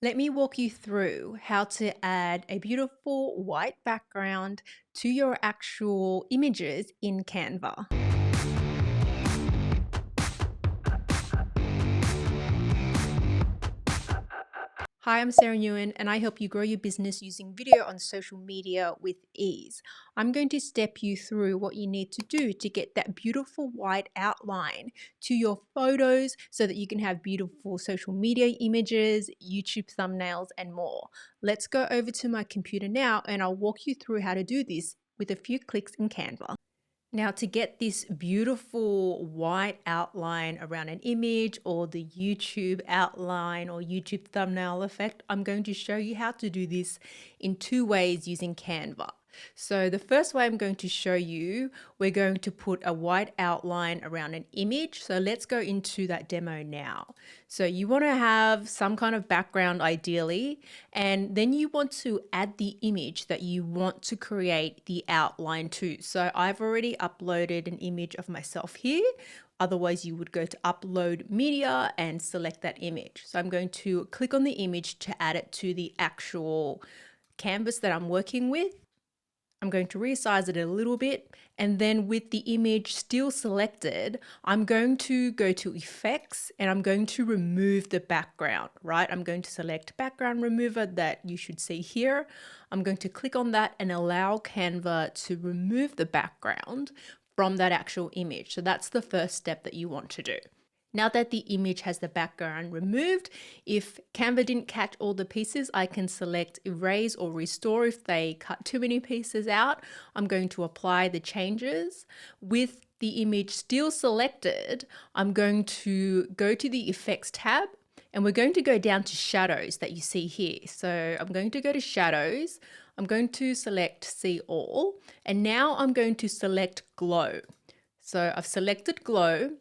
Let me walk you through how to add a beautiful white background to your actual images in Canva. Hi, I'm Sarah Nguyen, and I help you grow your business using video on social media with ease. I'm going to step you through what you need to do to get that beautiful white outline to your photos so that you can have beautiful social media images, YouTube thumbnails, and more. Let's go over to my computer now, and I'll walk you through how to do this with a few clicks in Canva. Now, to get this beautiful white outline around an image or the YouTube outline or YouTube thumbnail effect, I'm going to show you how to do this in two ways using Canva. So the first way I'm going to show you, we're going to put a white outline around an image. So let's go into that demo now. So you want to have some kind of background ideally, and then you want to add the image that you want to create the outline to. So I've already uploaded an image of myself here. Otherwise, you would go to upload media and select that image. So I'm going to click on the image to add it to the actual canvas that I'm working with. I'm going to resize it a little bit, and then with the image still selected, I'm going to go to effects and I'm going to remove the background, right? I'm going to select background remover that you should see here. I'm going to click on that and allow Canva to remove the background from that actual image. So that's the first step that you want to do. Now that the image has the background removed, if Canva didn't catch all the pieces, I can select erase or restore if they cut too many pieces out. I'm going to apply the changes. With the image still selected, I'm going to go to the effects tab and we're going to go down to shadows that you see here. So I'm going to go to shadows. I'm going to select see all, and now I'm going to select glow. So I've selected glow.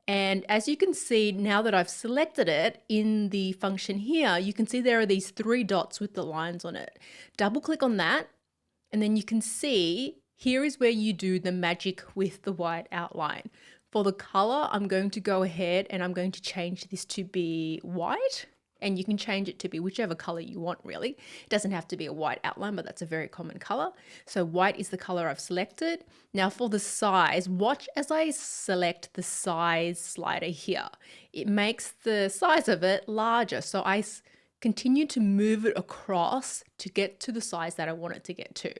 And as you can see, now that I've selected it in the function here, you can see there are these three dots with the lines on it. Double click on that, and then you can see here is where you do the magic with the white outline. For the color, I'm going to go ahead and I'm going to change this to be white. And you can change it to be whichever color you want, really. It doesn't have to be a white outline, but that's a very common color. So white is the color I've selected. Now for the size, watch as I select the size slider here. It makes the size of it larger. So I continue to move it across to get to the size that I want it to get to.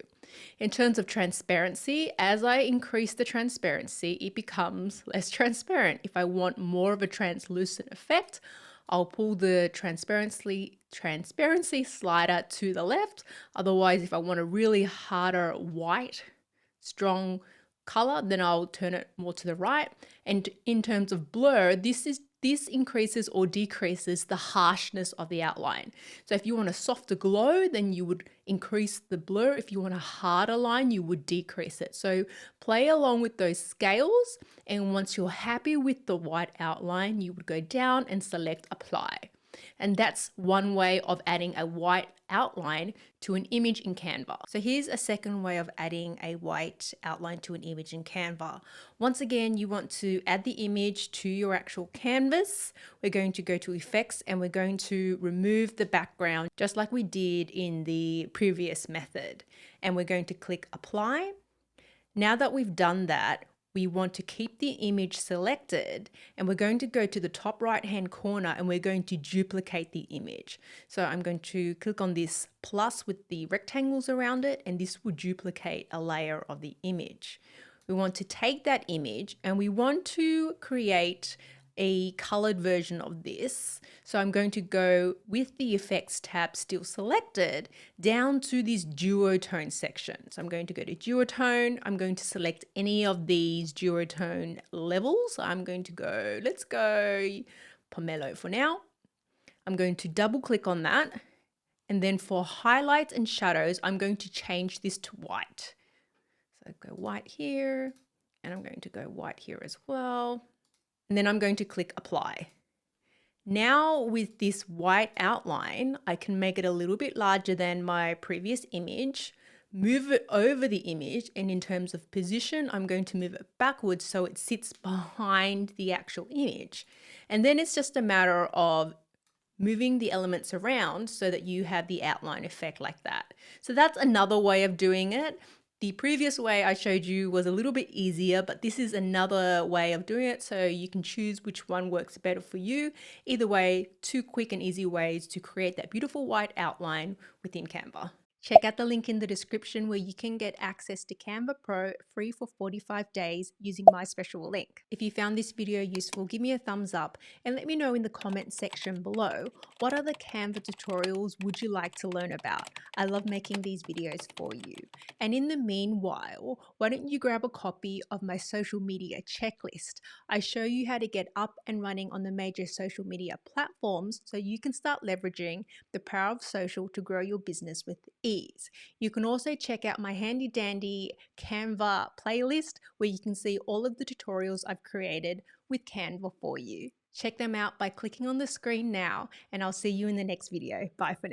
In terms of transparency, as I increase the transparency, it becomes less transparent. If I want more of a translucent effect, I'll pull the transparency slider to the left. Otherwise, if I want a really harder white, strong color, then I'll turn it more to the right. And in terms of blur, this increases or decreases the harshness of the outline. So if you want a softer glow, then you would increase the blur. If you want a harder line, you would decrease it. So play along with those scales, and once you're happy with the white outline, you would go down and select apply. And that's one way of adding a white outline to an image in Canva. So here's a second way of adding a white outline to an image in Canva. Once again, you want to add the image to your actual canvas. We're going to go to effects and we're going to remove the background just like we did in the previous method. And we're going to click apply. Now that we've done that, we want to keep the image selected, and we're going to go to the top right hand corner and we're going to duplicate the image. So I'm going to click on this plus with the rectangles around it, and this will duplicate a layer of the image. We want to take that image and we want to create a colored version of this. So I'm going to go with the effects tab still selected down to this duotone section. So I'm going to go to duotone. I'm going to select any of these duotone levels. I'm going to go, let's go pomelo for now. I'm going to double click on that. And then for highlights and shadows, I'm going to change this to white. So go white here, and I'm going to go white here as well. And then I'm going to click apply. Now with this white outline, I can make it a little bit larger than my previous image, move it over the image, and in terms of position, I'm going to move it backwards so it sits behind the actual image. And then it's just a matter of moving the elements around so that you have the outline effect like that. So that's another way of doing it. The previous way I showed you was a little bit easier, but this is another way of doing it, so you can choose which one works better for you. Either way, two quick and easy ways to create that beautiful white outline within Canva. Check out the link in the description where you can get access to Canva Pro free for 45 days using my special link. If you found this video useful, give me a thumbs up and let me know in the comment section below what other Canva tutorials would you like to learn about. I love making these videos for you. And in the meanwhile, why don't you grab a copy of my social media checklist? I show you how to get up and running on the major social media platforms so you can start leveraging the power of social to grow your business with ease. You can also check out my handy dandy Canva playlist where you can see all of the tutorials I've created with Canva for you. Check them out by clicking on the screen now, and I'll see you in the next video. Bye for now.